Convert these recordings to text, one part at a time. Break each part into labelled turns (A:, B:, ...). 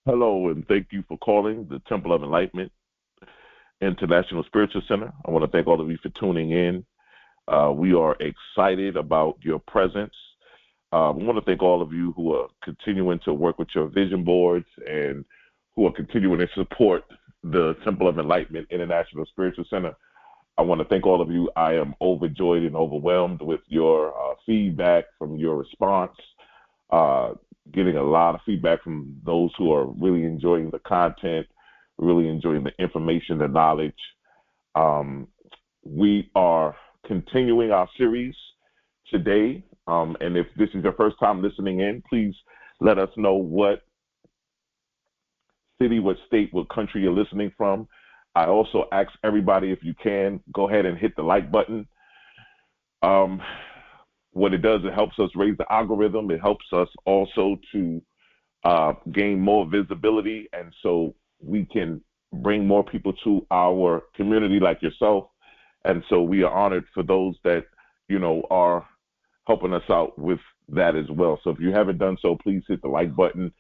A: Hello, and thank you for calling the Temple of Enlightenment International Spiritual Center. I want to thank all of you for tuning in. We are excited about your presence. I want to thank all of you who are continuing to work with your vision boards and who are continuing to support the Temple of Enlightenment International Spiritual Center. I want to thank all of you. I am overjoyed and overwhelmed with your feedback, from your response. Getting a lot of feedback from those who are really enjoying the content, really enjoying the information, the knowledge. We are continuing our series today. And if this is your first time listening in, please let us know what city, what state, what country you're listening from. I also ask everybody, if you can, go ahead and hit the like button. What it does, it helps us raise the algorithm. It helps us also to gain more visibility, and so we can bring more people to our community like yourself. And so we are honored for those that, are helping us out with that as well. So if you haven't done so, please hit the like button.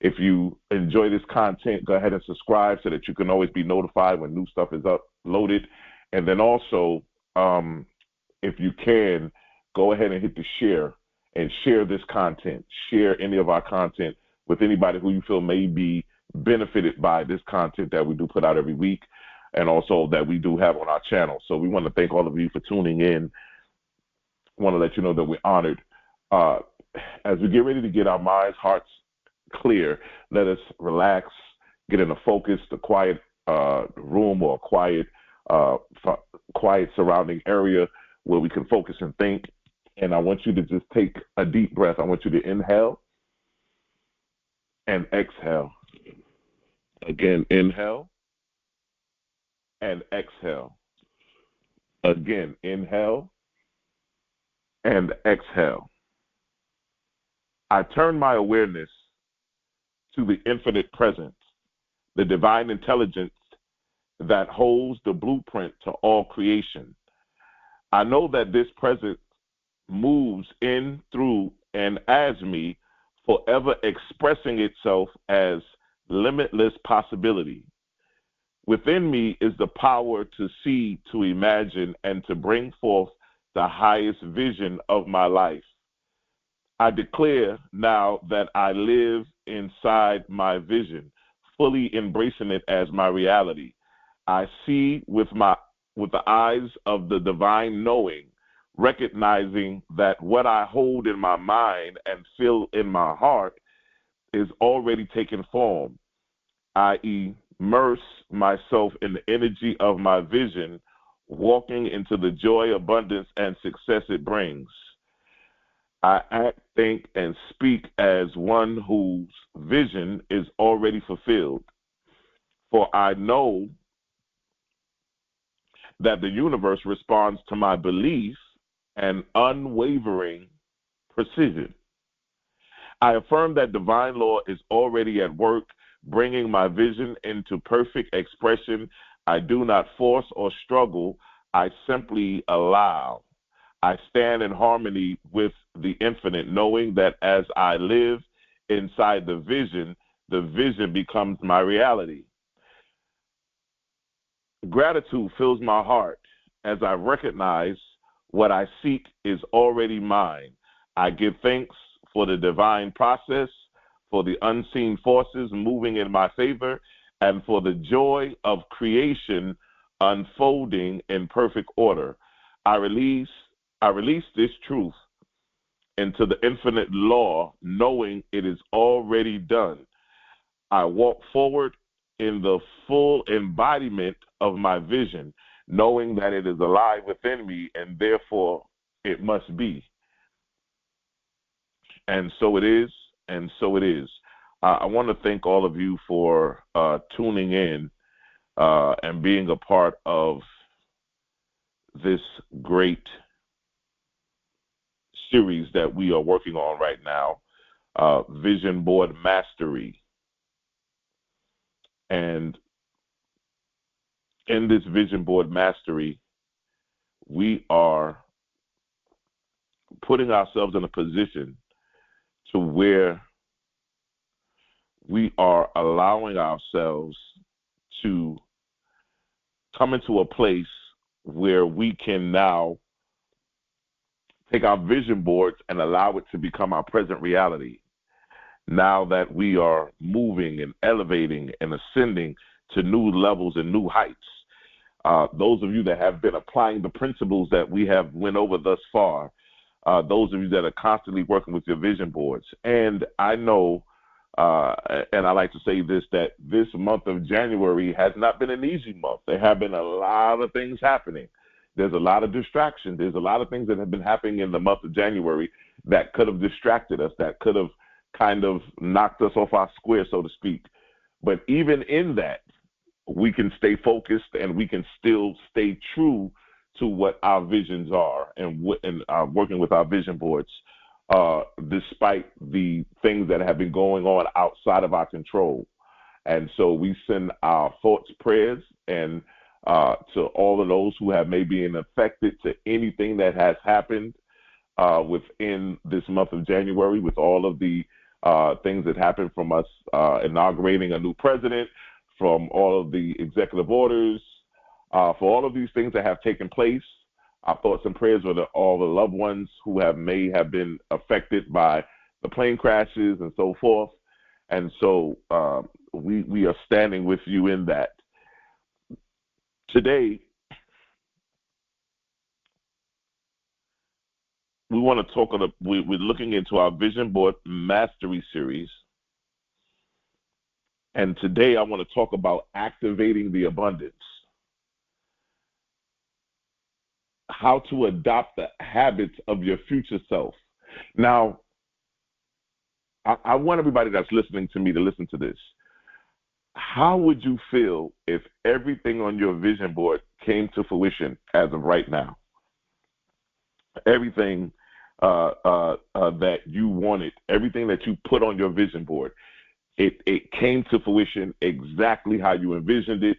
A: If you enjoy this content, go ahead and subscribe so that you can always be notified when new stuff is uploaded. And then also, if you can, go ahead and hit the share and share this content. Share any of our content with anybody who you feel may be benefited by this content that we do put out every week, and also that we do have on our channel. So we want to thank all of you for tuning in. I want to let you know that we're honored. As we get ready to get our minds, hearts clear, let us relax, get in a focus, a quiet room or a quiet surrounding area where we can focus and think. And I want you to just take a deep breath. I want you to inhale and exhale. Again, inhale and exhale. Again, inhale and exhale. I turn my awareness to the infinite presence, the divine intelligence that holds the blueprint to all creation. I know that this presence moves in, through, and as me, forever expressing itself as limitless possibility. Within me is the power to see, to imagine, and to bring forth the highest vision of my life. I declare now that I live inside my vision, fully embracing it as my reality. I see with the eyes of the divine knowing, recognizing that what I hold in my mind and feel in my heart is already taking form. I immerse myself in the energy of my vision, walking into the joy, abundance, and success it brings. I act, think, and speak as one whose vision is already fulfilled. For I know that the universe responds to my belief and unwavering precision. I affirm that divine law is already at work, bringing my vision into perfect expression. I do not force or struggle. I simply allow. I stand in harmony with the infinite, knowing that as I live inside the vision becomes my reality. Gratitude fills my heart as I recognize what I seek is already mine. I give thanks for the divine process, for the unseen forces moving in my favor, and for the joy of creation unfolding in perfect order. I release this truth into the infinite law, knowing it is already done. I walk forward in the full embodiment of my vision, knowing that it is alive within me, and therefore it must be. And so it is, and so it is. I want to thank all of you for tuning in and being a part of this great series that we are working on right now, Vision Board Mastery. And in this Vision Board Mastery, we are putting ourselves in a position to where we are allowing ourselves to come into a place where we can now take our vision boards and allow it to become our present reality. Now that we are moving and elevating and ascending to new levels and new heights. Those of you that have been applying the principles that we have went over thus far, those of you that are constantly working with your vision boards. And I know, and I like to say this, that this month of January has not been an easy month. There have been a lot of things happening. There's a lot of distractions. There's a lot of things that have been happening in the month of January that could have distracted us, that could have kind of knocked us off our square, so to speak. But even in that, we can stay focused and we can still stay true to what our visions are and working with our vision boards, despite the things that have been going on outside of our control. And so we send our thoughts, prayers, and to all of those who have maybe been affected to anything that has happened within this month of January, with all of the things that happened from us inaugurating a new president, from all of the executive orders, for all of these things that have taken place. Our thoughts and prayers are to all the loved ones who may have been affected by the plane crashes and so forth. And so we are standing with you in that. Today, we want to talk, we're looking into our Vision Board Mastery Series. And today I want to talk about activating the abundance. How to adopt the habits of your future self. Now, I want everybody that's listening to me to listen to this. How would you feel if everything on your vision board came to fruition as of right now? Everything that you wanted, everything that you put on your vision board, it came to fruition exactly how you envisioned it,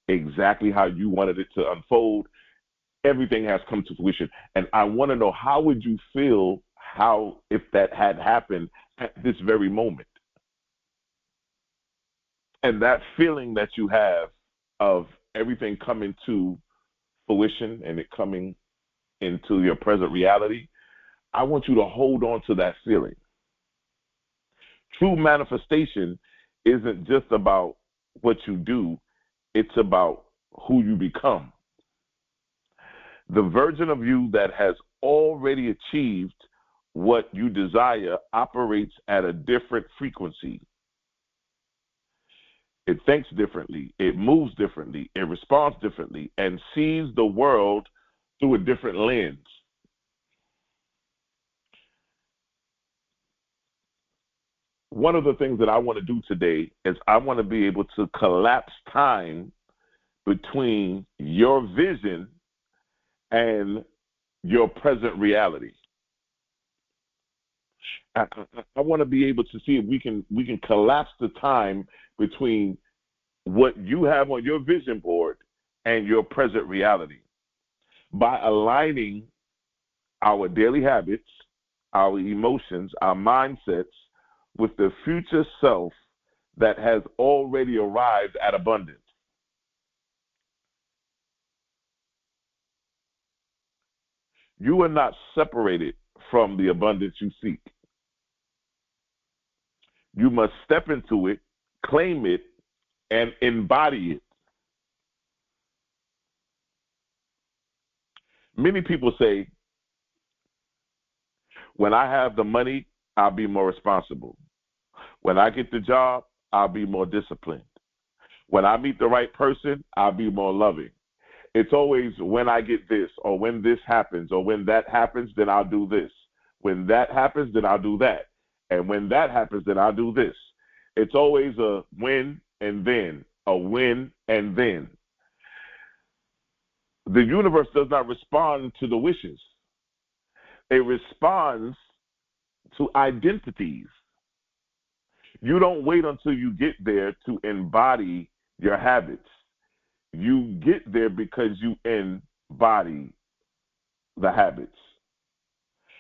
A: exactly how you wanted it to unfold. Everything has come to fruition. And I want to know, how would you feel if that had happened at this very moment? And that feeling that you have of everything coming to fruition and it coming into your present reality, I want you to hold on to that feeling. True manifestation isn't just about what you do, it's about who you become. The version of you that has already achieved what you desire operates at a different frequency. It thinks differently, it moves differently, it responds differently, and sees the world through a different lens. One of the things that I want to do today is I want to be able to collapse time between your vision and your present reality. I want to be able to see if we can collapse the time between what you have on your vision board and your present reality by aligning our daily habits, our emotions, our mindsets with the future self that has already arrived at abundance. You are not separated from the abundance you seek. You must step into it, claim it, and embody it. Many people say, when I have the money, I'll be more responsible. When I get the job, I'll be more disciplined. When I meet the right person, I'll be more loving. It's always when I get this, or when this happens, or when that happens, then I'll do this. When that happens, then I'll do that. And when that happens, then I'll do this. It's always a win and then, a win and then. The universe does not respond to the wishes. It responds to identities. You don't wait until you get there to embody your habits. You get there because you embody the habits.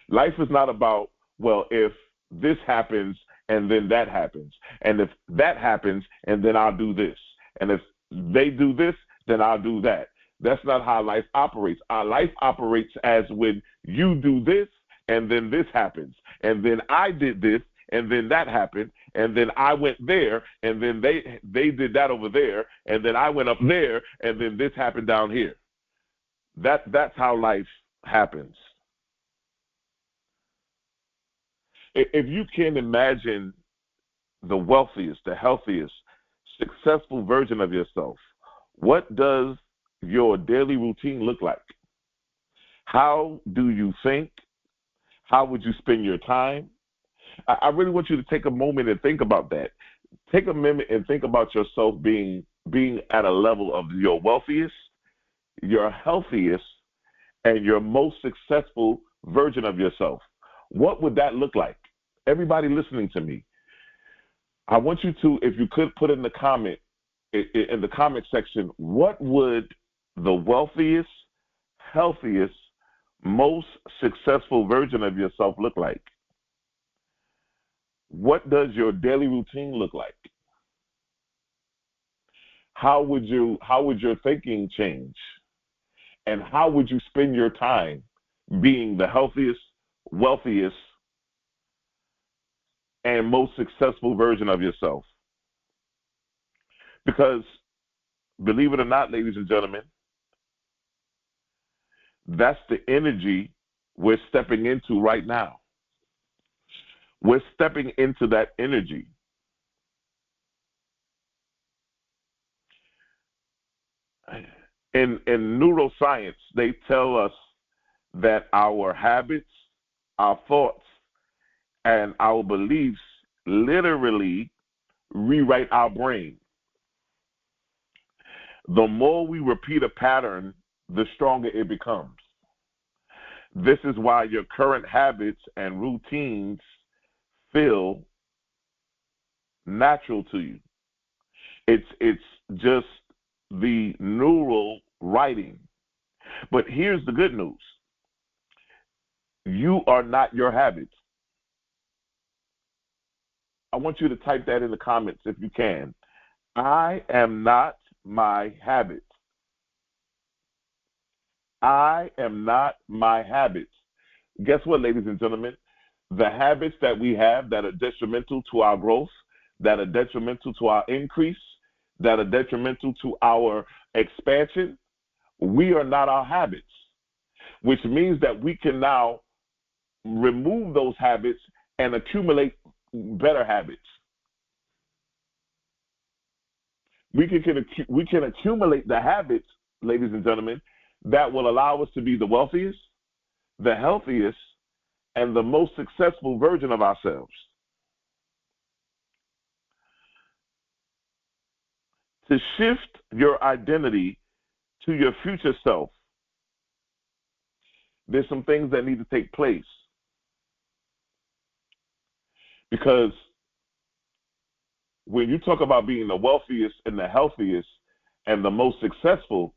A: Life is not about, well, if this happens and then that happens. And if that happens, and then I'll do this. And if they do this, then I'll do that. That's not how life operates. Our life operates as when you do this, and then this happens. And then I did this, and then that happened. And then I went there, and then they did that over there. And then I went up there, and then this happened down here. That's how life happens. If you can imagine the wealthiest, the healthiest, successful version of yourself, what does your daily routine look like? How do you think? How would you spend your time? I really want you to take a moment and think about that. Take a minute and think about yourself being at a level of your wealthiest, your healthiest, and your most successful version of yourself. What would that look like? Everybody listening to me, I want you to, if you could put in the comment section, what would the wealthiest, healthiest, most successful version of yourself look like? What does your daily routine look like? How would your thinking change? And how would you spend your time being the healthiest, wealthiest, and most successful version of yourself? Because, believe it or not, ladies and gentlemen, that's the energy we're stepping into right now. We're stepping into that energy. In neuroscience, they tell us that our habits, our thoughts, and our beliefs literally rewrite our brain. The more we repeat a pattern, the stronger it becomes. This is why your current habits and routines feel natural to you. It's just the neural writing. But here's the good news. You are not your habits. I want you to type that in the comments if you can. I am not my habits. I am not my habits. Guess what, ladies and gentlemen? The habits that we have that are detrimental to our growth, that are detrimental to our increase, that are detrimental to our expansion, we are not our habits, which means that we can now remove those habits and accumulate better habits. We can accumulate the habits, ladies and gentlemen, that will allow us to be the wealthiest, the healthiest, and the most successful version of ourselves. To shift your identity to your future self, there's some things that need to take place. Because when you talk about being the wealthiest and the healthiest and the most successful,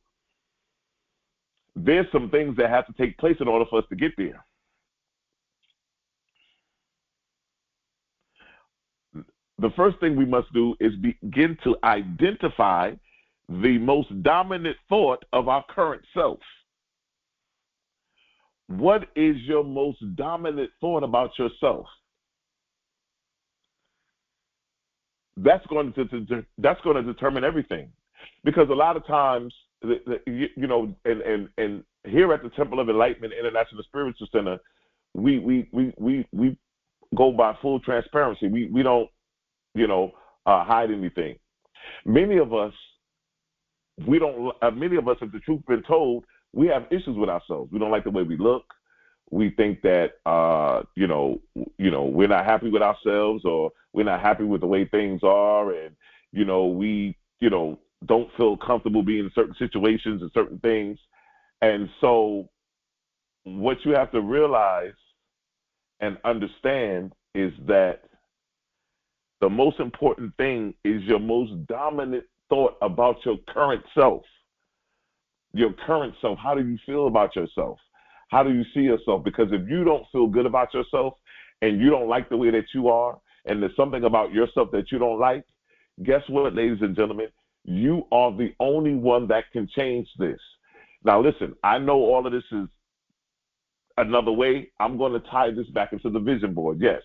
A: there's some things that have to take place in order for us to get there. The first thing we must do is begin to identify the most dominant thought of our current self. What is your most dominant thought about yourself? That's going to determine everything. Because a lot of times, you know, and here at the Temple of Enlightenment International Spiritual Center, we go by full transparency. We don't, you know, hide anything. Many of us, if the truth been told, we have issues with ourselves. We don't like the way we look. We think that, you know, we're not happy with ourselves, or we're not happy with the way things are, and, you know, we, you know, don't feel comfortable being in certain situations and certain things. And so what you have to realize and understand is that the most important thing is your most dominant thought about your current self. Your current self. How do you feel about yourself? How do you see yourself? Because if you don't feel good about yourself and you don't like the way that you are, and there's something about yourself that you don't like, guess what, ladies and gentlemen? You are the only one that can change this. Now, listen, I know all of this is another way. I'm going to tie this back into the vision board. Yes,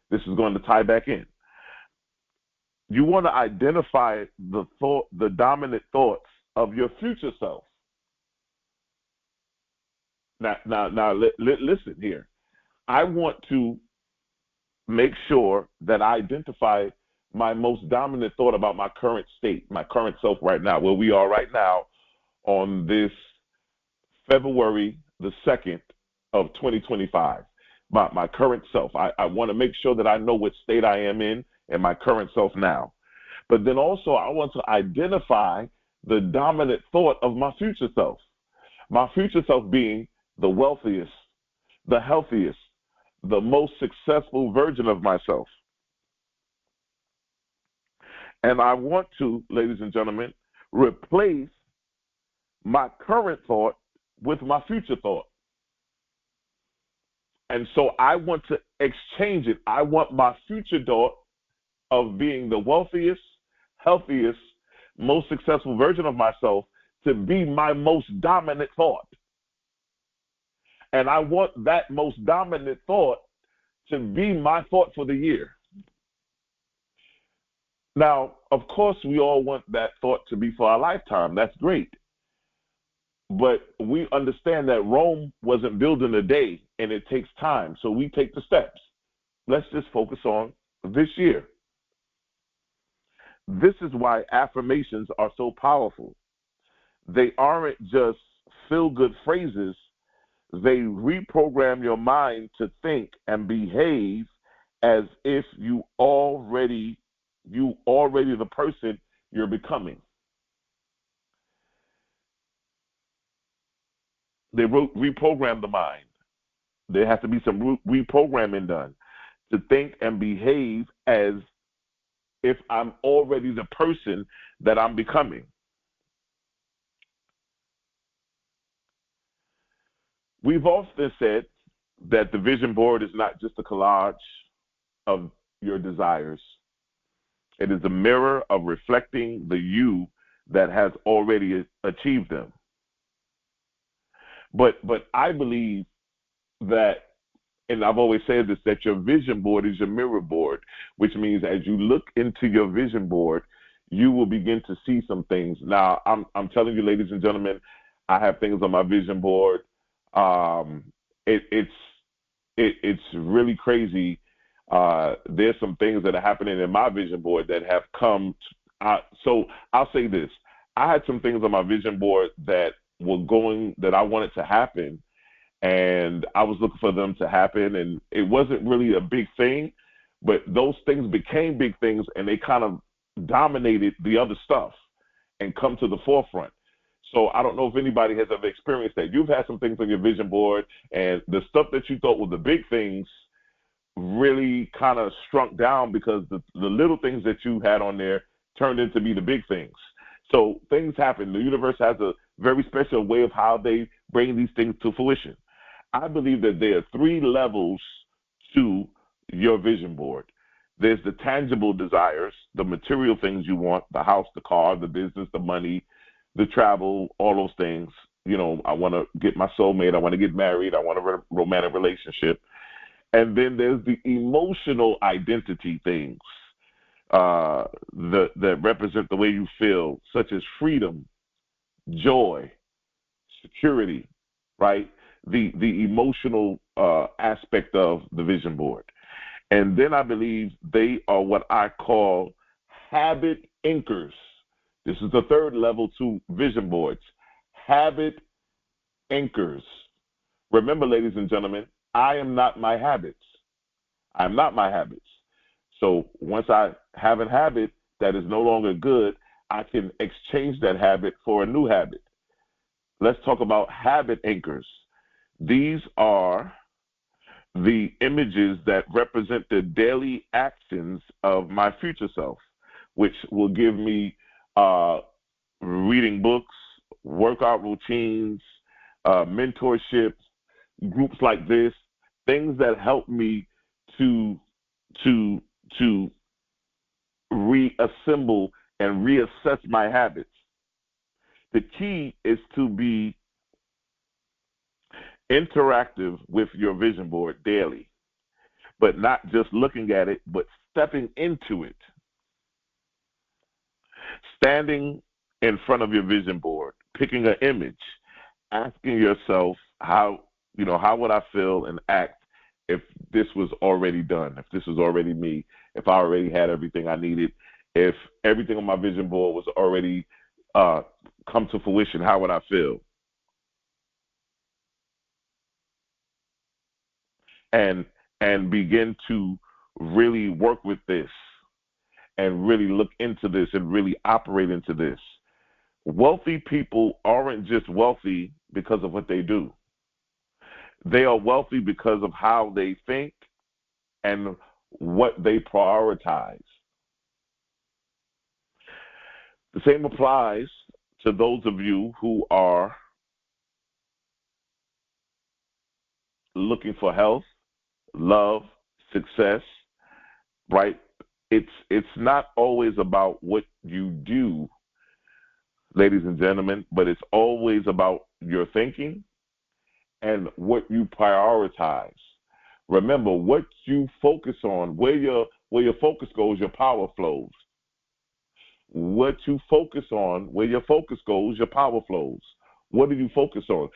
A: this is going to tie back in. You want to identify the dominant thoughts of your future self. Now, listen here. I want to make sure that I identify my most dominant thought about my current state, my current self right now, where we are right now on this February the 2nd of 2025. My current self. I want to make sure that I know what state I am in and my current self now. But then also I want to identify the dominant thought of my future self. My future self being the wealthiest, the healthiest, the most successful version of myself. And I want to, ladies and gentlemen, replace my current thought with my future thought. And so I want to exchange it. I want my future thought of being the wealthiest, healthiest, most successful version of myself to be my most dominant thought. And I want that most dominant thought to be my thought for the year. Now, of course, we all want that thought to be for our lifetime. That's great. But we understand that Rome wasn't built in a day, and it takes time. So we take the steps. Let's just focus on this year. This is why affirmations are so powerful. They aren't just feel-good phrases. They reprogram your mind to think and behave as if you already the person you're becoming. They reprogram the mind. There has to be some reprogramming done to think and behave as if I'm already the person that I'm becoming. We've often said that the vision board is not just a collage of your desires. It is a mirror of reflecting the you that has already achieved them. But I believe that, and I've always said this, that your vision board is your mirror board, which means as you look into your vision board, you will begin to see some things. Now, I'm telling you, ladies and gentlemen, I have things on my vision board. It's really crazy. There's some things that are happening in my vision board that have come. So I'll say this. I had some things on my vision board that were going, that I wanted to happen, and I was looking for them to happen, and it wasn't really a big thing, but those things became big things, and they kind of dominated the other stuff and come to the forefront. So I don't know if anybody has ever experienced that. You've had some things on your vision board, and the stuff that you thought were the big things really kind of shrunk down because the little things that you had on there turned into be the big things. So things happen. The universe has a very special way of how they bring these things to fruition. I believe that there are 3 levels to your vision board. There's the tangible desires, the material things you want, the house, the car, the business, the money, the travel, all those things. You know, I want to get my soulmate. I want to get married. I want a romantic relationship. And then there's the emotional identity things that represent the way you feel, such as freedom, joy, security, right? The emotional aspect of the vision board. And then I believe they are what I call habit anchors. This is the 3rd level to vision boards. Habit anchors. Remember, ladies and gentlemen, I am not my habits. I'm not my habits. So once I have a habit that is no longer good, I can exchange that habit for a new habit. Let's talk about habit anchors. These are the images that represent the daily actions of my future self, which will give me reading books, workout routines, mentorships, groups like this, things that help me to to reassemble and reassess my habits. The key is to be interactive with your vision board daily, but not just looking at it, but stepping into it. Standing in front of your vision board, picking an image, asking yourself how would I feel and act if this was already done, if this was already me, if I already had everything I needed, if everything on my vision board was already come to fruition, how would I feel? And begin to really work with this and really look into this and really operate into this. Wealthy people aren't just wealthy because of what they do. They are wealthy because of how they think and what they prioritize. The same applies to those of you who are looking for health, love, success, right? It's not always about what you do, ladies and gentlemen, but it's always about your thinking and what you prioritize. Remember, what you focus on, where your focus goes, your power flows. What you focus on, where your focus goes, your power flows. What do you focus on?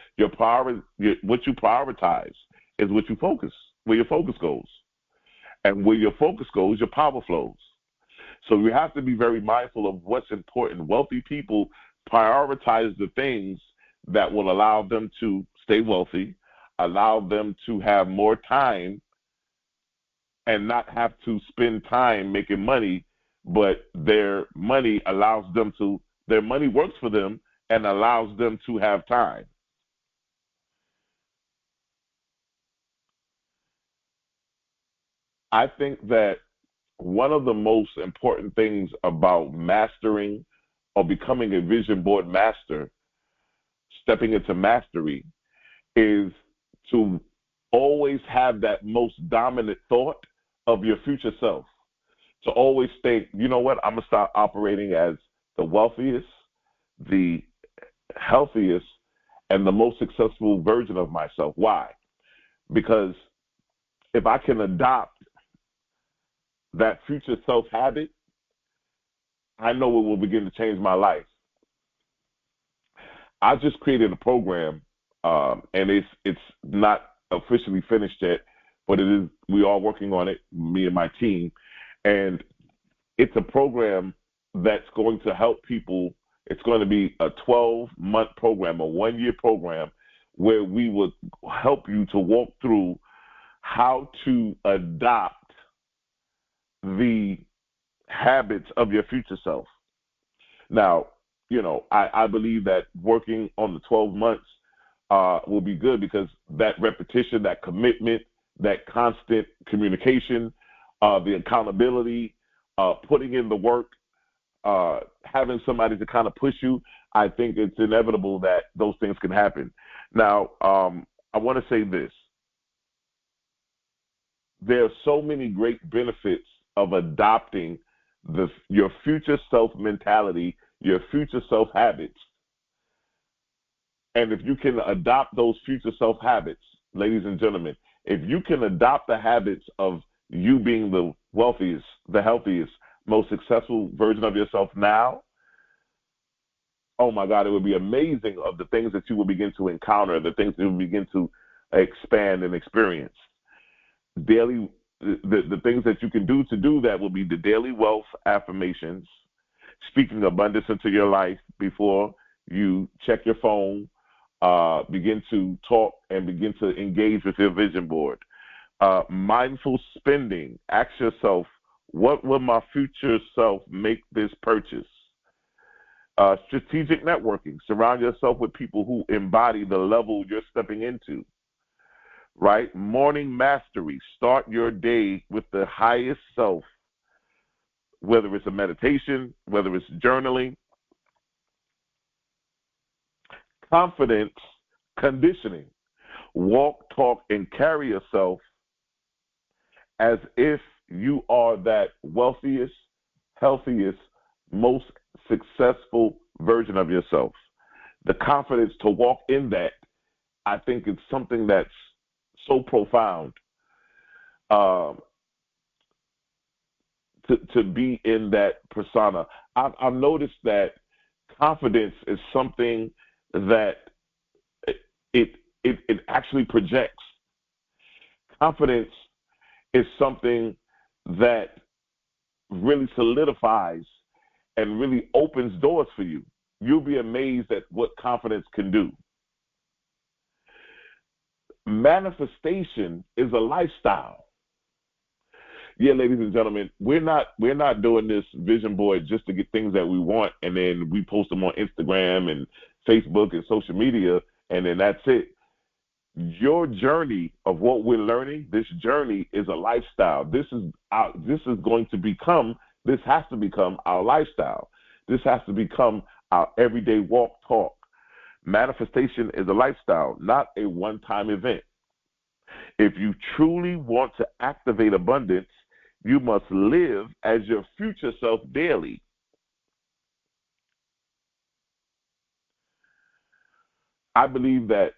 A: What you prioritize is what you focus, where your focus goes. And where your focus goes, your power flows. So you have to be very mindful of what's important. Wealthy people prioritize the things that will allow them to stay wealthy, allow them to have more time and not have to spend time making money, but their money works for them and allows them to have time. I think that one of the most important things about mastering or becoming a vision board master, stepping into mastery, is to always have that most dominant thought of your future self. To always think, you know what, I'm going to start operating as the wealthiest, the healthiest, and the most successful version of myself. Why? Because if I can adopt that future self habit, I know it will begin to change my life. I just created a program, and it's not officially finished yet, but it is. We are working on it, me and my team, and it's a program that's going to help people. It's going to be a 12-month program, a 1-year program, where we will help you to walk through how to adopt the habits of your future self. Now, I believe that working on the 12 months will be good because that repetition, that commitment, that constant communication, the accountability, putting in the work, having somebody to kind of push you, I think it's inevitable that those things can happen. Now, I want to say this. There are so many great benefits of adopting your future self mentality, your future self habits. And if you can adopt those future self habits, ladies and gentlemen, if you can adopt the habits of you being the wealthiest, the healthiest, most successful version of yourself now, oh my God, it would be amazing of the things that you will begin to encounter, the things that you will begin to expand and experience. The things that you can do to do that will be the daily wealth affirmations, speaking abundance into your life before you check your phone, begin to talk and begin to engage with your vision board. Mindful spending. Ask yourself, what will my future self make this purchase? Strategic networking. Surround yourself with people who embody the level you're stepping into. Right? Morning mastery. Start your day with the highest self, whether it's a meditation, whether it's journaling. Confidence conditioning. Walk, talk, and carry yourself as if you are that wealthiest, healthiest, most successful version of yourself. The confidence to walk in that, I think it's something that's so profound. Um, to be in that persona. I've noticed that confidence is something that it actually projects. Confidence is something that really solidifies and really opens doors for you. You'll be amazed at what confidence can do. Manifestation is a lifestyle. Yeah, ladies and gentlemen, we're not doing this vision board just to get things that we want and then we post them on Instagram and Facebook and social media and then that's it. Your journey of what we're learning, this journey is a lifestyle. This has to become our lifestyle. This has to become our everyday walk talk. Manifestation is a lifestyle, not a one-time event. If you truly want to activate abundance, you must live as your future self daily. I believe that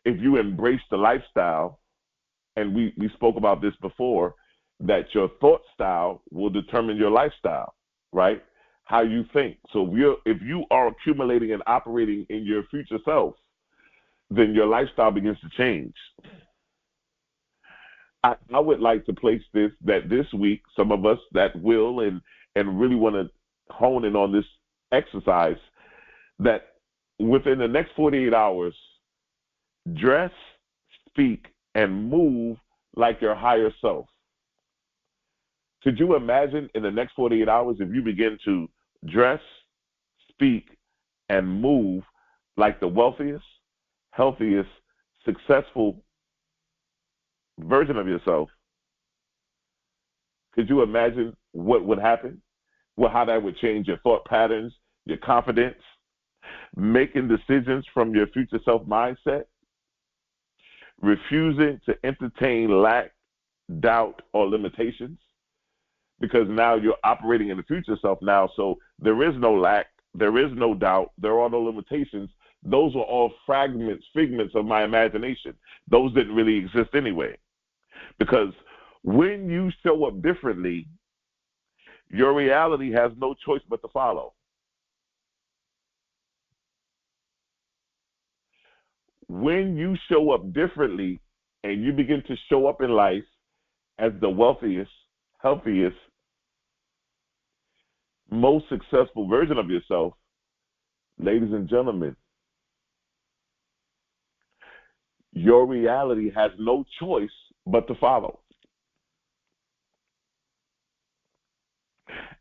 A: if you embrace the lifestyle, and we spoke about this before, that your thought style will determine your lifestyle, right? How you think. So if you are accumulating and operating in your future self, then your lifestyle begins to change. I would like to place that this week, some of us that will and really want to hone in on this exercise, that within the next 48 hours, dress, speak, and move like your higher self. Could you imagine in the next 48 hours if you begin to dress, speak, and move like the wealthiest, healthiest, successful version of yourself? Could you imagine what would happen? Well, how that would change your thought patterns, your confidence, making decisions from your future self mindset, refusing to entertain lack, doubt, or limitations, because now you're operating in the future self now, so there is no lack, there is no doubt, there are no limitations. Those are all figments of my imagination. Those didn't really exist anyway. Because when you show up differently, your reality has no choice but to follow. When you show up differently and you begin to show up in life as the wealthiest, healthiest, most successful version of yourself, ladies and gentlemen, your reality has no choice but to follow.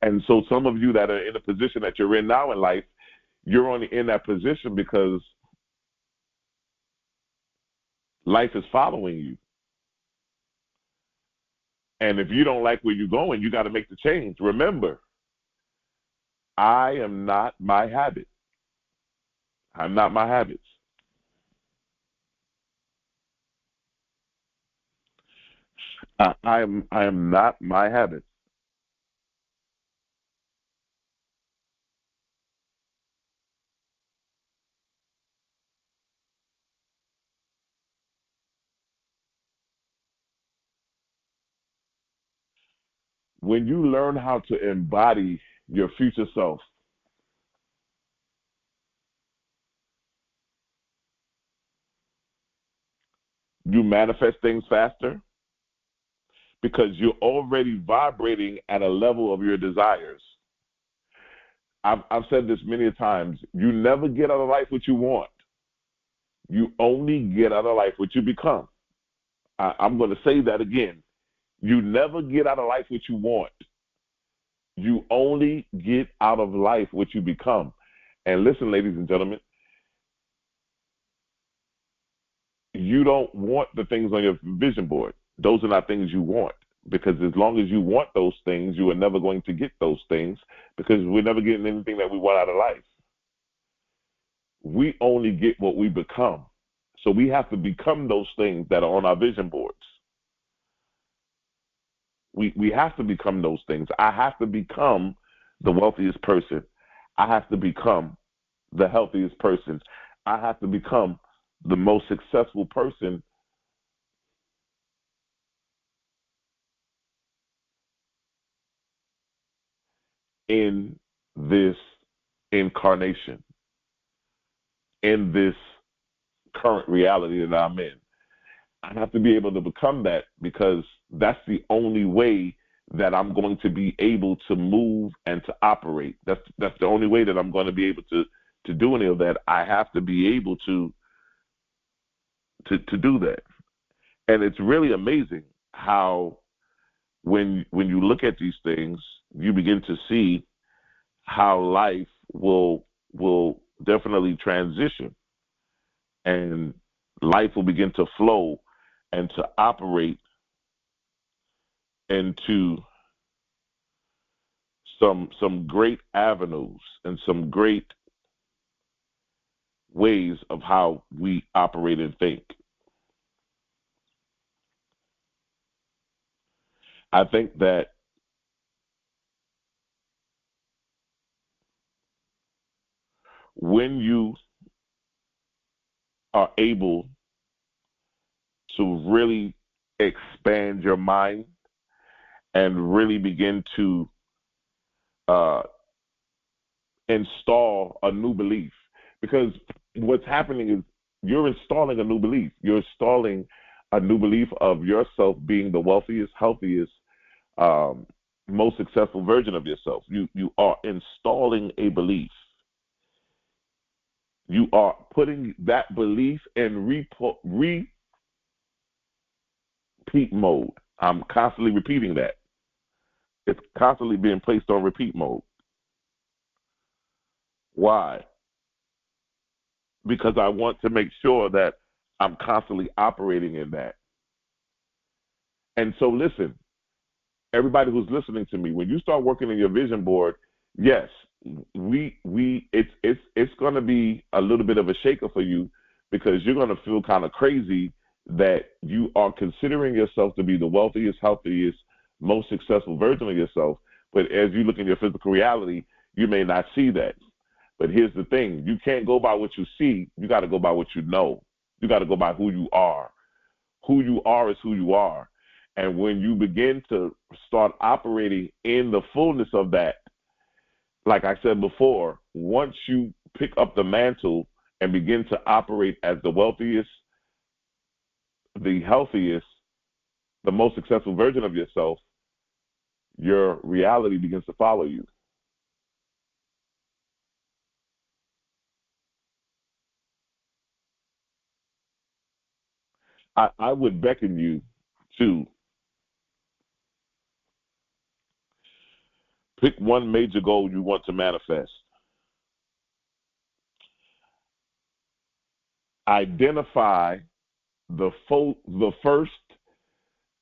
A: And so some of you that are in a position that you're in now in life, you're only in that position because life is following you. And if you don't like where you're going, you got to make the change. Remember, I am not my habit. I'm not my habits. I am not my habits. When you learn how to embody your future self, you manifest things faster because you're already vibrating at a level of your desires. I've said this many times. You never get out of life what you want. You only get out of life what you become. I'm going to say that again. You never get out of life what you want. You only get out of life what you become. And listen, ladies and gentlemen, you don't want the things on your vision board. Those are not things you want. Because as long as you want those things, you are never going to get those things because we're never getting anything that we want out of life. We only get what we become. So we have to become those things that are on our vision boards. we have to become those things. I have to become the wealthiest person. I have to become the healthiest person. I have to become the most successful person in this incarnation, in this current reality that I'm in. I have to be able to become that, because that's the only way that I'm going to be able to move and to operate. That's the only way that I'm going to be able to do any of that. I have to be able to do that. And it's really amazing how when you look at these things, you begin to see how life will definitely transition, and life will begin to flow and to operate into some great avenues and some great ways of how we operate and think. I think that when you are able to really expand your mind and really begin to install a new belief, because what's happening is you're installing a new belief. You're installing a new belief of yourself being the wealthiest, healthiest, most successful version of yourself. You are installing a belief. You are putting that belief in repeat mode. I'm constantly repeating that. It's constantly being placed on repeat mode. Why? Because I want to make sure that I'm constantly operating in that. And so listen, everybody who's listening to me, when you start working in your vision board, yes, it's going to be a little bit of a shaker for you, because you're going to feel kind of crazy that you are considering yourself to be the wealthiest, healthiest, most successful version of yourself. But as you look in your physical reality, you may not see that. But here's the thing. You can't go by what you see. You got to go by what you know. You got to go by who you are. Who you are is who you are. And when you begin to start operating in the fullness of that, like I said before, once you pick up the mantle and begin to operate as the wealthiest, the healthiest, the most successful version of yourself, your reality begins to follow you. I would beckon you to pick one major goal you want to manifest. Identify the first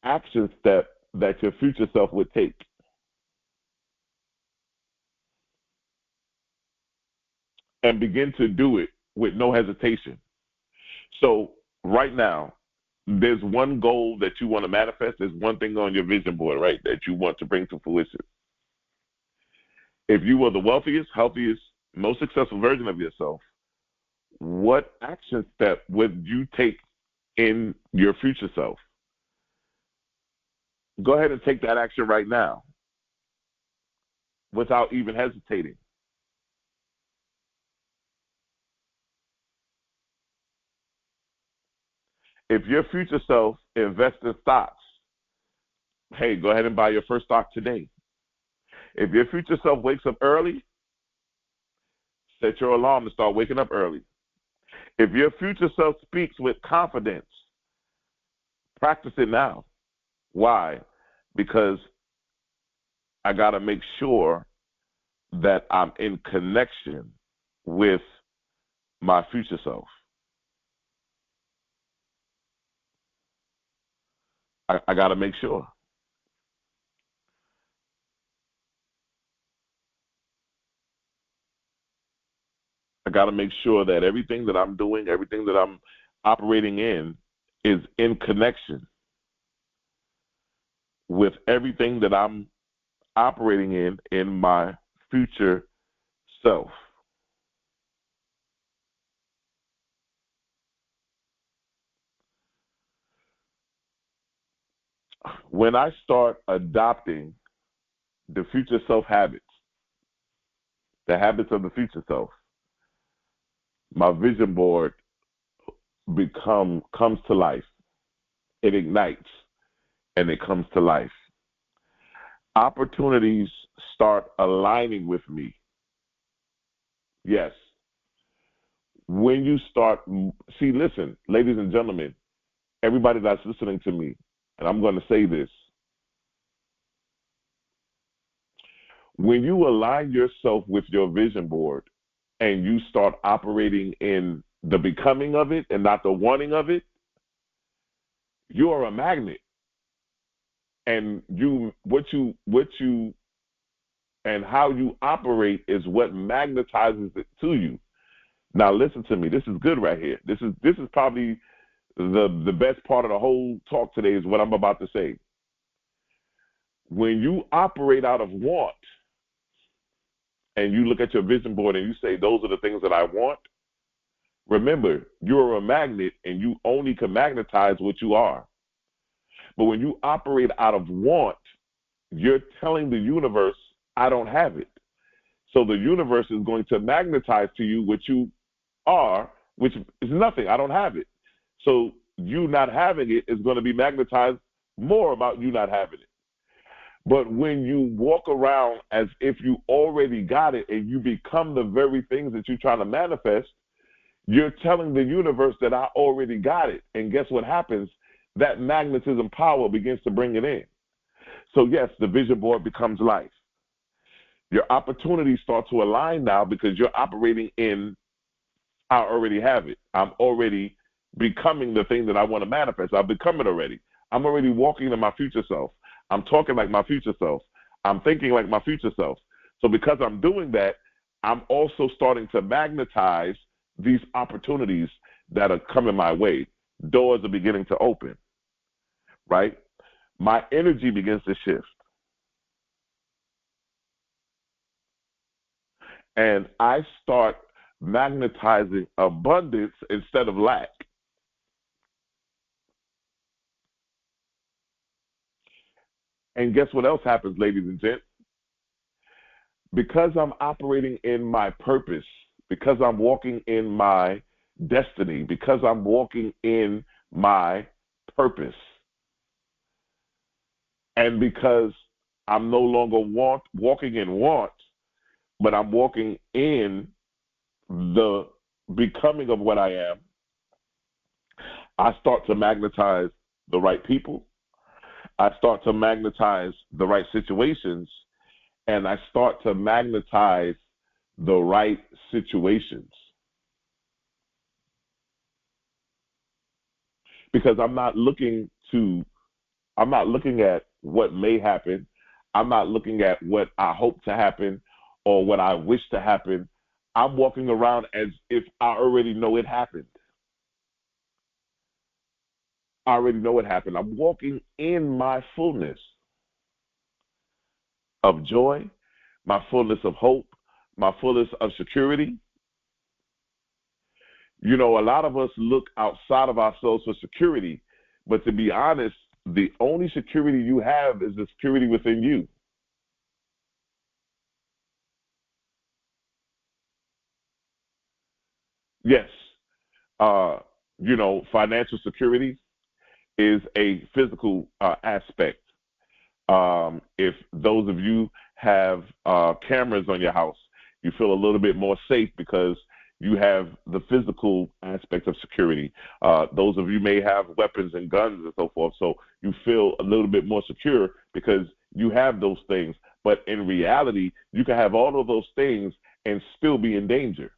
A: action step that your future self would take. And begin to do it with no hesitation. So right now, there's one goal that you want to manifest. There's one thing on your vision board, right, that you want to bring to fruition. If you were the wealthiest, healthiest, most successful version of yourself, what action step would you take in your future self? Go ahead and take that action right now without even hesitating. If your future self invests in stocks, hey, go ahead and buy your first stock today. If your future self wakes up early, set your alarm to start waking up early. If your future self speaks with confidence, practice it now. Why? Because I got to make sure that I'm in connection with my future self. I got to make sure. I got to make sure that everything that I'm doing, everything that I'm operating in, is in connection with everything that I'm operating in my future self. When I start adopting the future self habits, the habits of the future self, my vision board comes to life. It ignites and it comes to life. Opportunities start aligning with me. Yes. When you start, see, listen, ladies and gentlemen, everybody that's listening to me, and I'm going to say this. When you align yourself with your vision board and you start operating in the becoming of it and not the wanting of it, you are a magnet. And what you and how you operate is what magnetizes it to you. Now listen to me. This is good right here. This is probably the best part of the whole talk today is what I'm about to say. When you operate out of want and you look at your vision board and you say, those are the things that I want, remember, you're a magnet and you only can magnetize what you are. But when you operate out of want, you're telling the universe, I don't have it. So the universe is going to magnetize to you what you are, which is nothing. I don't have it. So you not having it is going to be magnetized more about you not having it. But when you walk around as if you already got it and you become the very things that you're trying to manifest, you're telling the universe that I already got it. And guess what happens? That magnetism power begins to bring it in. So yes, the vision board becomes life. Your opportunities start to align now because you're operating in, I already have it. I'm already becoming the thing that I want to manifest. I've become it already. I'm already walking in my future self. I'm talking like my future self. I'm thinking like my future self. So because I'm doing that, I'm also starting to magnetize these opportunities that are coming my way. Doors are beginning to open, right? My energy begins to shift. And I start magnetizing abundance instead of lack. And guess what else happens, ladies and gents? Because I'm operating in my purpose, because I'm walking in my destiny, because I'm walking in my purpose, and because I'm no longer walking in want, but I'm walking in the becoming of what I am, I start to magnetize the right people. I start to magnetize the right situations, and I start to magnetize the right situations. Because I'm not looking at what may happen. I'm not looking at what I hope to happen or what I wish to happen. I'm walking around as if I already know it happened. I already know it happened. I'm walking in my fullness of joy, my fullness of hope, my fullness of security. You know, a lot of us look outside of ourselves for security, but to be honest, the only security you have is the security within you. Yes, uh, financial security is a physical aspect. If those of you have cameras on your house, you feel a little bit more safe because you have the physical aspect of security. Those of you may have weapons and guns and so forth, so you feel a little bit more secure because you have those things. But in reality, you can have all of those things and still be in danger.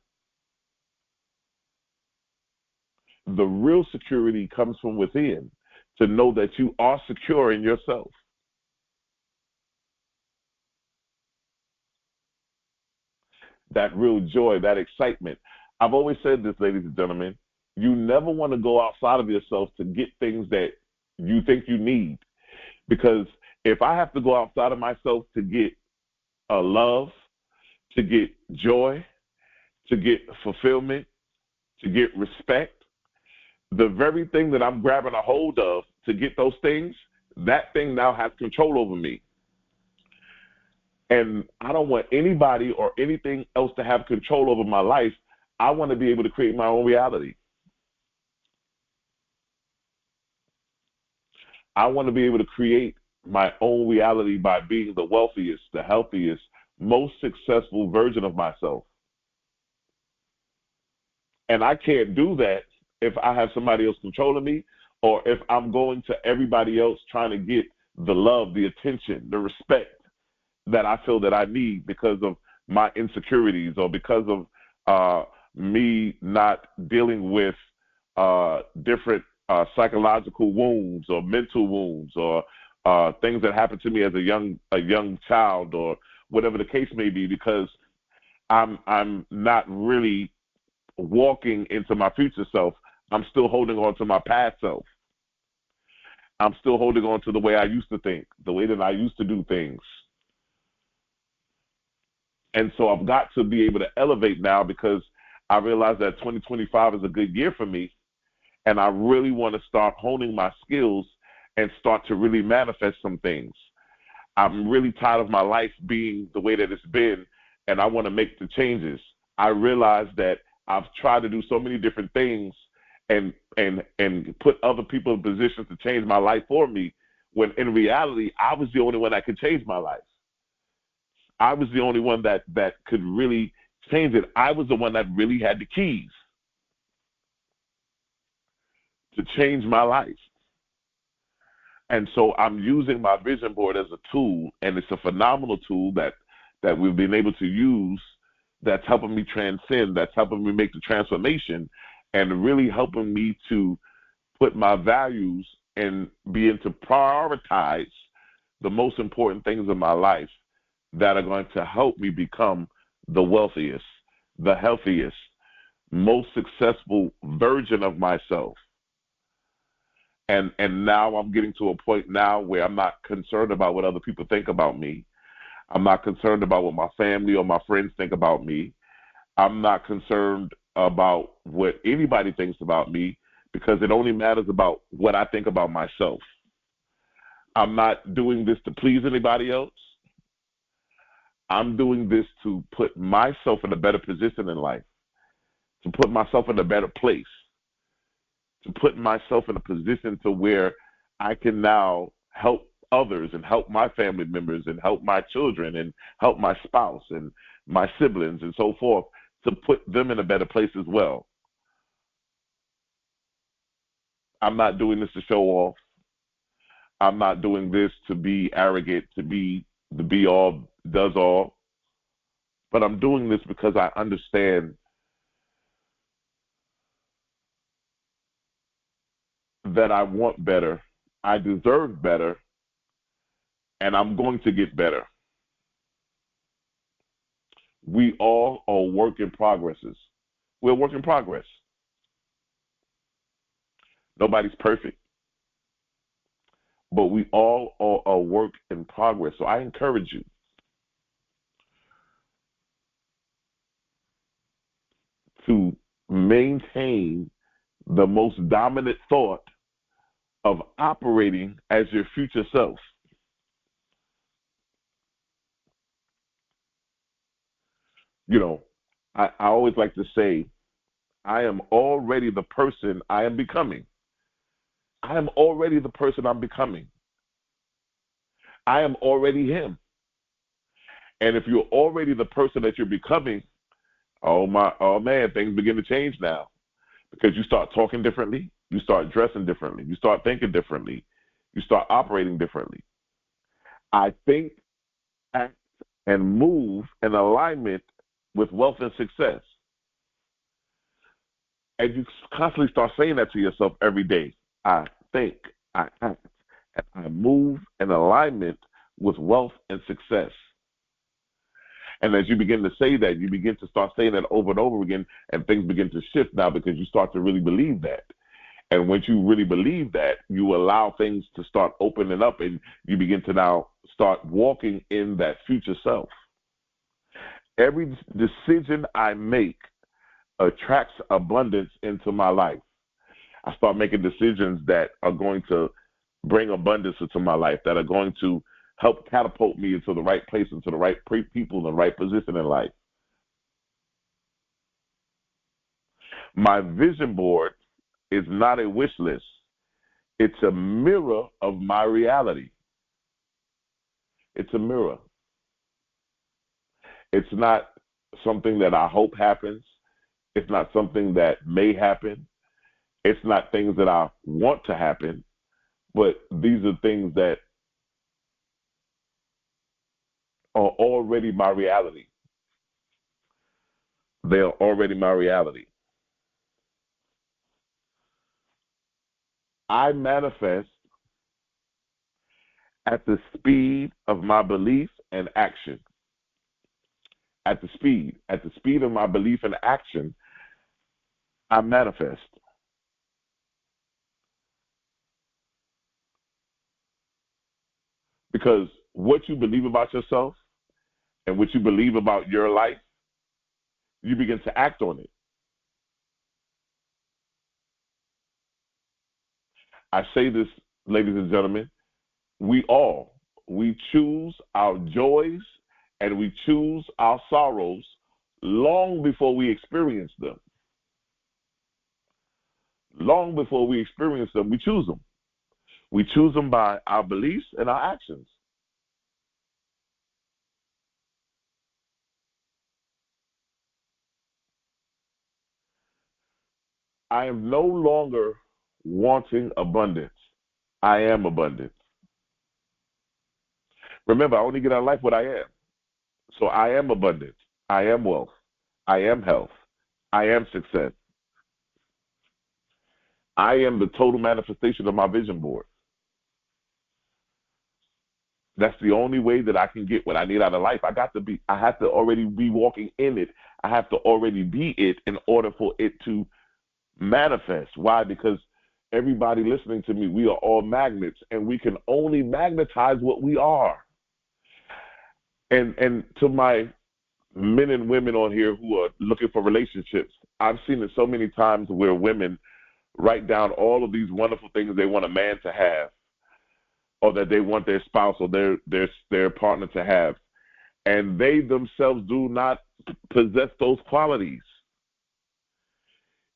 A: The real security comes from within, to know that you are secure in yourself. That real joy, that excitement. I've always said this, ladies and gentlemen, you never want to go outside of yourself to get things that you think you need. Because If I have to go outside of myself to get love, to get joy, to get fulfillment, to get respect, the very thing that I'm grabbing a hold of to get those things, that thing now has control over me. And I don't want anybody or anything else to have control over my life. I want to be able to create my own reality. I want to be able to create my own reality by being the wealthiest, the healthiest, most successful version of myself. And I can't do that if I have somebody else controlling me, or if I'm going to everybody else trying to get the love, the attention, the respect that I feel that I need because of my insecurities, or because of me not dealing with different psychological wounds or mental wounds, or things that happened to me as a young child, or whatever the case may be, because I'm not really walking into my future self. I'm still holding on to my past self. I'm still holding on to the way I used to think, the way that I used to do things. And so I've got to be able to elevate now, because I realize that 2025 is a good year for me. And I really want to start honing my skills and start to really manifest some things. I'm really tired of my life being the way that it's been, and I want to make the changes. I realize that I've tried to do so many different things and put other people in positions to change my life for me, when in reality, I was the only one that could change my life. I was the only one that could really change it. I was the one that really had the keys to change my life. And so I'm using my vision board as a tool, and it's a phenomenal tool that we've been able to use, that's helping me transcend, that's helping me make the transformation, and really helping me to put my values and begin to prioritize the most important things in my life that are going to help me become the wealthiest, the healthiest, most successful version of myself. And now I'm getting to a point now where I'm not concerned about what other people think about me. I'm not concerned about what my family or my friends think about me. I'm not concerned about what anybody thinks about me, because it only matters about what I think about myself. I'm not doing this to please anybody else. I'm doing this to put myself in a better position in life, to put myself in a better place, to put myself in a position to where I can now help others and help my family members and help my children and help my spouse and my siblings and so forth, to put them in a better place as well. I'm not doing this to show off. I'm not doing this to be arrogant, to be the be-all, does-all. But I'm doing this because I understand that I want better, I deserve better, and I'm going to get better. We all are work in progresses. We're a work in progress. Nobody's perfect, but we all are a work in progress. So I encourage you to maintain the most dominant thought of operating as your future self. You know, I always like to say, I am already the person I am becoming. I am already the person I'm becoming. I am already him. And if you're already the person that you're becoming, oh man, things begin to change now, because you start talking differently, you start dressing differently, you start thinking differently, you start operating differently. I think, act, and move in alignment with wealth and success. And you constantly start saying that to yourself every day. I think, I act, and I move in alignment with wealth and success. And as you begin to say that, you begin to start saying that over and over again, and things begin to shift now, because you start to really believe that. And once you really believe that, you allow things to start opening up, and you begin to now start walking in that future self. Every decision I make attracts abundance into my life. I start making decisions that are going to bring abundance into my life, that are going to help catapult me into the right place, into the right people, in the right position in life. My vision board is not a wish list. It's a mirror of my reality. It's a mirror. It's not something that I hope happens. It's not something that may happen. It's not things that I want to happen, but these are things that are already my reality. They are already my reality. I manifest at the speed of my belief and action. At the speed of my belief and action, I manifest. Because what you believe about yourself and what you believe about your life, you begin to act on it. I say this, ladies and gentlemen, we choose our joys and we choose our sorrows long before we experience them. Long before we experience them, we choose them. We choose them by our beliefs and our actions. I am no longer wanting abundance. I am abundant. Remember, I only get out of life what I am. So I am abundant. I am wealth. I am health. I am success. I am the total manifestation of my vision board. That's the only way that I can get what I need out of life. I have to already be walking in it. I have to already be it in order for it to manifest. Why? Because everybody listening to me, we are all magnets, and we can only magnetize what we are. And to my men and women on here who are looking for relationships, I've seen it so many times where women write down all of these wonderful things they want a man to have, or that they want their spouse or their partner to have, and they themselves do not possess those qualities.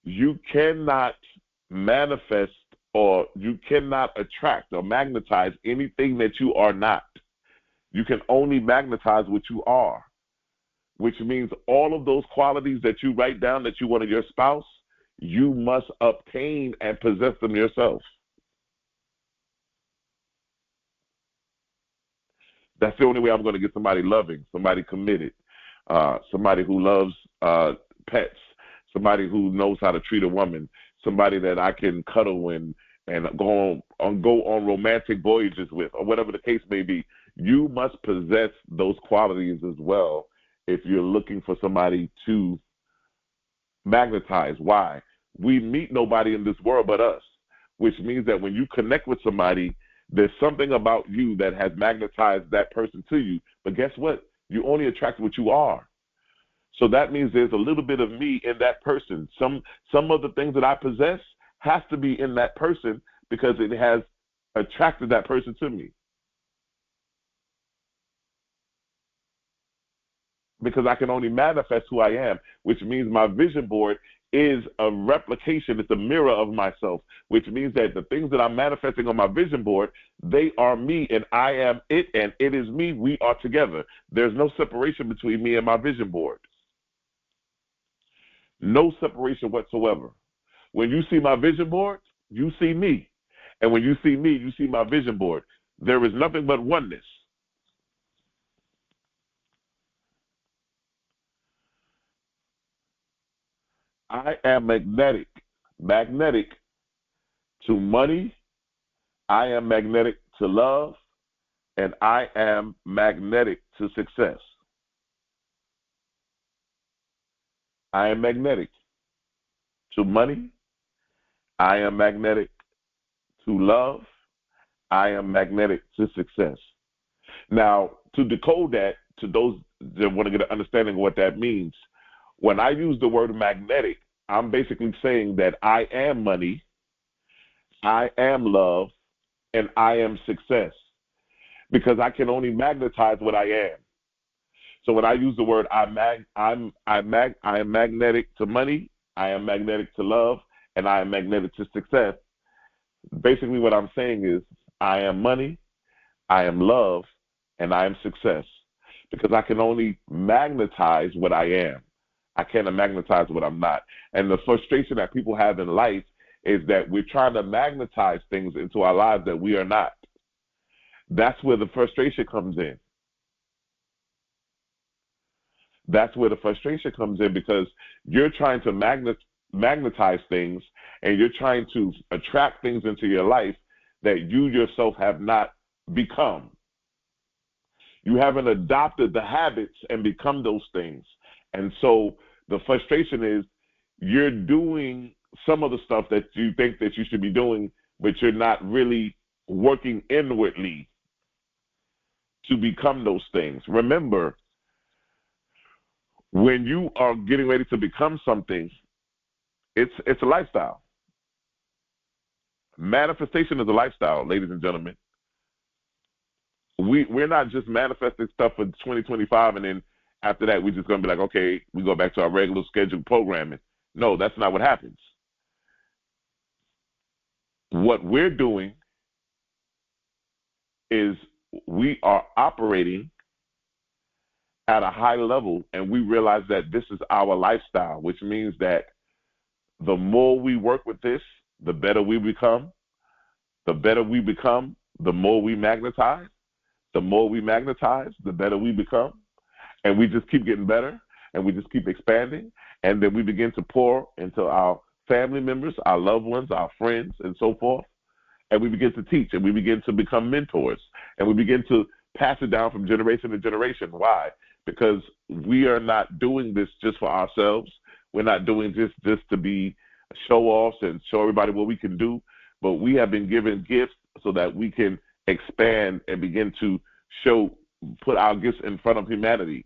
A: You cannot manifest, or you cannot attract or magnetize anything that you are not. You can only magnetize what you are, which means all of those qualities that you write down that you want in your spouse, you must obtain and possess them yourself. That's the only way I'm going to get somebody loving, somebody committed, somebody who loves pets, somebody who knows how to treat a woman, somebody that I can cuddle and go on romantic voyages with, or whatever the case may be. You must possess those qualities as well if you're looking for somebody to magnetize. Why? We meet nobody in this world but us, which means that when you connect with somebody, there's something about you that has magnetized that person to you. But guess what? You only attract what you are. So that means there's a little bit of me in that person. Some of the things that I possess has to be in that person because it has attracted that person to me. Because I can only manifest who I am, which means my vision board is a replication. It's a mirror of myself, which means that the things that I'm manifesting on my vision board, they are me and I am it and it is me. We are together. There's no separation between me and my vision board. No separation whatsoever. When you see my vision board, you see me. And when you see me, you see my vision board. There is nothing but oneness. I am magnetic to money. I am magnetic to love, and I am magnetic to success. I am magnetic to money. I am magnetic to love. I am magnetic to success. Now, to decode that, to those that want to get an understanding of what that means, when I use the word magnetic, I'm basically saying that I am money, I am love, and I am success, because I can only magnetize what I am. So when I use the word I am magnetic to money, I am magnetic to love, and I am magnetic to success. Basically what I'm saying is I am money, I am love, and I am success, because I can only magnetize what I am. I can't magnetize what I'm not. And the frustration that people have in life is that we're trying to magnetize things into our lives that we are not. That's where the frustration comes in. That's where the frustration comes in, because you're trying to magnetize things, and you're trying to attract things into your life that you yourself have not become. You haven't adopted the habits and become those things. And so the frustration is you're doing some of the stuff that you think that you should be doing, but you're not really working inwardly to become those things. Remember, when you are getting ready to become something, it's a lifestyle. Manifestation is a lifestyle, ladies and gentlemen. We're not just manifesting stuff for 2025 and then after that we're just going to be like, okay, we go back to our regular scheduled programming. No, that's not what happens. What we're doing is we are operating at a high level, and we realize that this is our lifestyle, which means that the more we work with this, the better we become. The better we become, the more we magnetize. The more we magnetize, the better we become. And we just keep getting better, and we just keep expanding. And then we begin to pour into our family members, our loved ones, our friends, and so forth. And we begin to teach, and we begin to become mentors. And we begin to pass it down from generation to generation. Why? Because we are not doing this just for ourselves. We're not doing this just to be show-offs and show everybody what we can do. But we have been given gifts so that we can expand and begin to put our gifts in front of humanity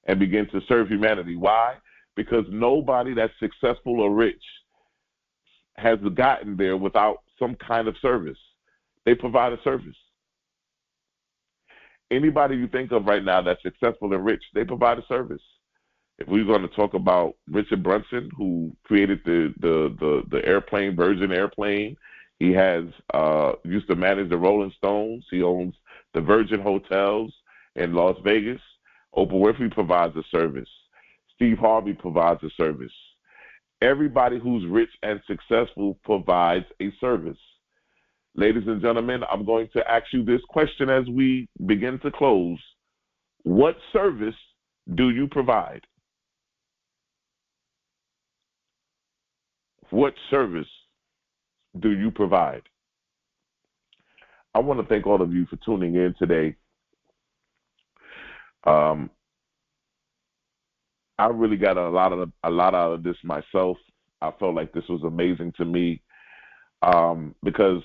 A: and begin to serve humanity. Why? Because nobody that's successful or rich has gotten there without some kind of service. They provide a service. Anybody you think of right now that's successful and rich, they provide a service. If we're going to talk about Richard Branson, who created the airplane, Virgin Airplane, he has used to manage the Rolling Stones. He owns the Virgin Hotels in Las Vegas. Oprah Winfrey provides a service. Steve Harvey provides a service. Everybody who's rich and successful provides a service. Ladies and gentlemen, I'm going to ask you this question as we begin to close. What service do you provide? What service do you provide? I want to thank all of you for tuning in today. I really got a lot out of this myself. I felt like this was amazing to me because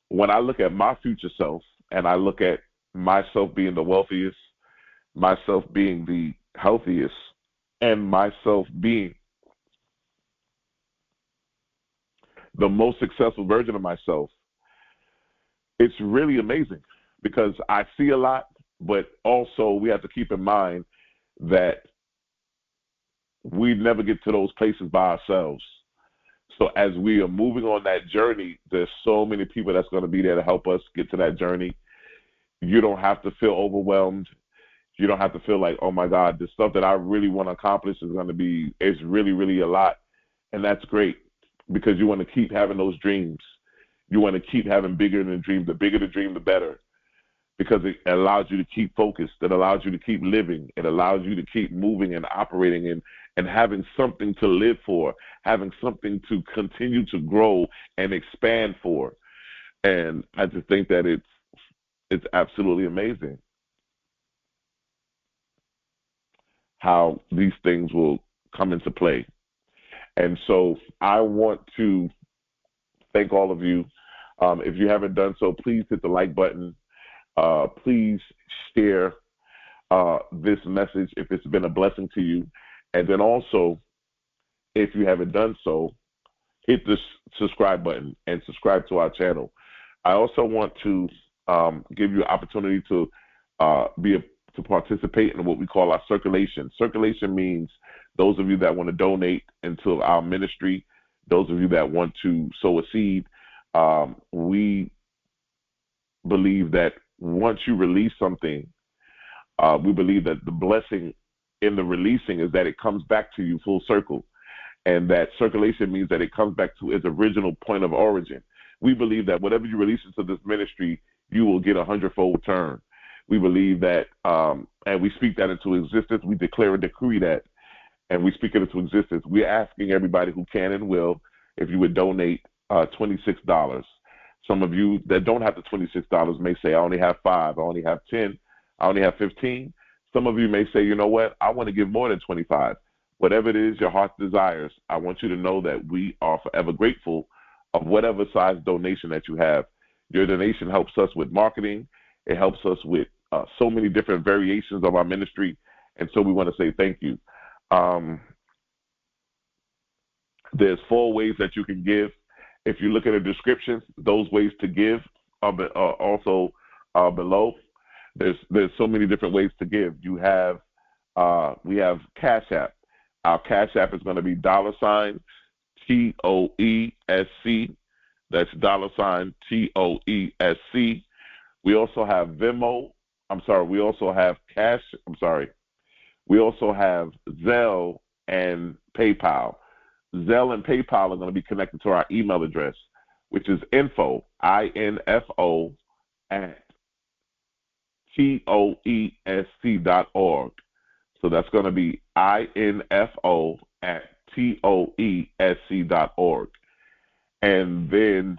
A: when I look at my future self and I look at myself being the wealthiest, myself being the healthiest, and myself being the most successful version of myself, it's really amazing because I see a lot, but also we have to keep in mind that we never get to those places by ourselves. So as we are moving on that journey, there's so many people that's going to be there to help us get to that journey. You don't have to feel overwhelmed. You don't have to feel like, oh my God, the stuff that I really want to accomplish is really, really a lot. And that's great because you want to keep having those dreams. You want to keep having bigger than dreams. The bigger the dream, the better, because it allows you to keep focused. It allows you to keep living. It allows you to keep moving and operating and having something to live for, having something to continue to grow and expand for. And I just think that it's absolutely amazing how these things will come into play. And so I want to thank all of you. If you haven't done so, please hit the like button. Please share this message if it's been a blessing to you. And then also, if you haven't done so, hit the subscribe button and subscribe to our channel. I also want to give you an opportunity to to participate in what we call our circulation. Circulation means those of you that want to donate into our ministry, those of you that want to sow a seed. We believe that once you release something, we believe that the blessing in the releasing is that it comes back to you full circle. And that circulation means that it comes back to its original point of origin. We believe that whatever you release into this ministry, you will get 100-fold return. We believe that, and we speak that into existence. We declare and decree that, and we speak it into existence. We're asking everybody who can and will, if you would donate $26. Some of you that don't have the $26 may say, I only have 5, I only have 10, I only have 15. Some of you may say, you know what, I want to give more than 25. Whatever it is your heart desires, I want you to know that we are forever grateful of whatever size donation that you have. Your donation helps us with marketing. It helps us with so many different variations of our ministry, and so we want to say thank you. There's 4 ways that you can give. If you look at the description, those ways to give are also below. There's so many different ways to give. You have we have Cash App. Our Cash App is going to be $TOESC. That's $TOESC. We also have Venmo. We also have We also have Zelle and PayPal. Zelle and PayPal are going to be connected to our email address, which is info, INFO, at toesc.org. So that's going to be INFO at toesc.org. And then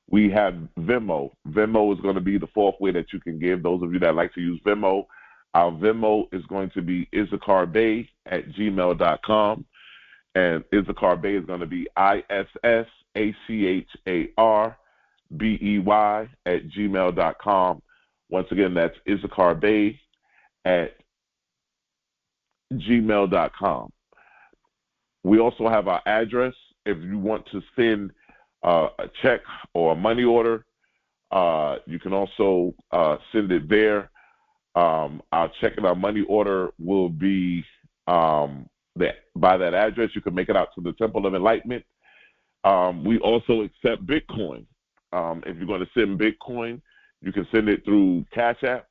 A: we have Venmo. Venmo is going to be the 4th way that you can give. Those of you that like to use Venmo, our Venmo is going to be Issachar Bey at gmail.com. And Issachar Bey is going to be ISSACHARBEY at gmail.com. Once again, that's Issachar Bey at gmail.com. We also have our address. If you want to send a check or a money order, you can also send it there. Our check and our money order will be by that address. You can make it out to the Temple of Enlightenment. We also accept Bitcoin. If you're going to send Bitcoin, you can send it through Cash App.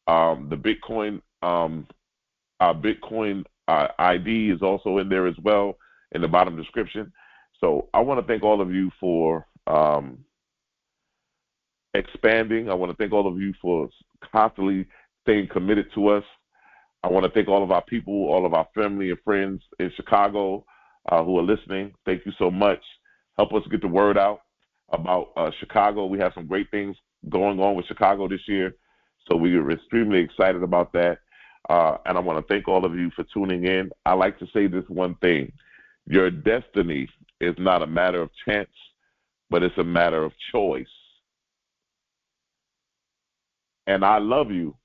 A: The Bitcoin, our Bitcoin ID is also in there as well in the bottom description. So I want to thank all of you for expanding. I want to thank all of you for constantly staying committed to us. I want to thank all of our people, all of our family and friends in Chicago who are listening. Thank you so much. Help us get the word out about Chicago. We have some great things going on with Chicago this year, so we are extremely excited about that. And I want to thank all of you for tuning in. I like to say this one thing. Your destiny is not a matter of chance, but it's a matter of choice. And I love you,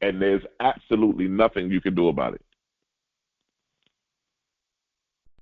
A: and there's absolutely nothing you can do about it.